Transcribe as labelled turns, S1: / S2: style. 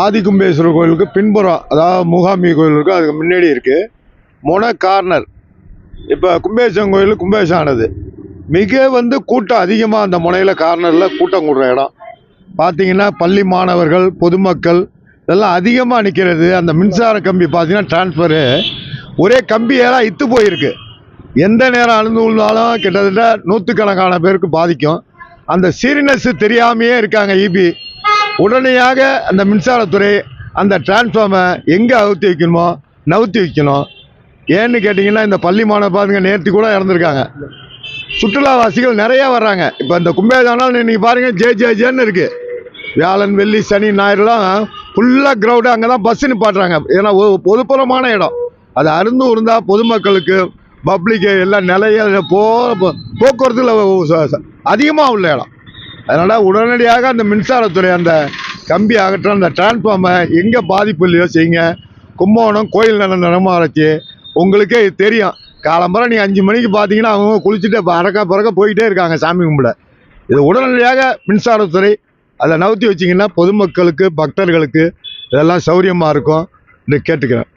S1: ஆதிகும்பேஸ்வரர் கோயிலுக்கு பின்புறம், அதாவது மூகாம்பி கோயிலுக்கு அதுக்கு முன்னாடி இருக்குது மொன கார்னர். இப்போ கும்பேஸ்வரன் கோயில் கும்பேசம் ஆனது மிக கூட்டம் அதிகமாக அந்த முனையில் கார்னரில் கூட்டம் கூடுற இடம் பார்த்தீங்கன்னா, பள்ளி மாணவர்கள் பொதுமக்கள் இதெல்லாம் அதிகமாக நிற்கிறது. அந்த மின்சார கம்பி பார்த்தீங்கன்னா டிரான்ஸ்ஃபரு ஒரே கம்பியெல்லாம் இத்து போயிருக்கு. எந்த நேரம் அழுந்து விழுந்தாலும் கிட்டத்தட்ட நூற்றுக்கணக்கான பேருக்கு பாதிக்கும். அந்த சீரியஸ்னஸ் தெரியாமையே இருக்காங்க இபி. உடனடியாக அந்த மின்சாரத்துறை அந்த டிரான்ஸ்ஃபார்மை எங்கே அவுத்தி வைக்கணுமோ நவுத்தி வைக்கணும். ஏன்னு கேட்டிங்கன்னா, இந்த பள்ளி மாணவர் பாருங்க நேற்று கூட இறந்துருக்காங்க. சுற்றுலாவாசிகள் நிறையா வர்றாங்க. இப்போ இந்த கும்பேதானால் இன்றைக்கி பாருங்கள் ஜேன்னு இருக்குது. வியாழன் வெள்ளி சனி ஞாயிறுலாம் ஃபுல்லாக க்ரௌடு. அங்கே தான் பஸ்ஸு நிப்பாட்டுறாங்க. ஏன்னா பொதுப்புறமான இடம். அது அருந்து இருந்தால் பொதுமக்களுக்கு பப்ளிக்கு எல்லாம் நிலைய போக்குவரத்தில் அதிகமாக உள்ள இடம். அதனால் உடனடியாக அந்த மின்சாரத்துறை அந்த கம்பி அகற்ற அந்த டிரான்ஸ்ஃபார்மை எங்கே பாதிப்பு இல்லையோ செய்யுங்க. கும்பகோணம் கோயில் நிலமாரச்சு உங்களுக்கே தெரியும். காலம்பரை நீங்கள் 5 மணிக்கு பார்த்தீங்கன்னா அவங்க குளிச்சுட்டு பறக்க போயிட்டே இருக்காங்க சாமி கும்பிட. இது உடனடியாக மின்சாரத்துறை அதை நவுத்தி வச்சிங்கன்னா பொதுமக்களுக்கு பக்தர்களுக்கு இதெல்லாம் சௌரியமாக இருக்கும் என்று கேட்டுக்கிறேன்.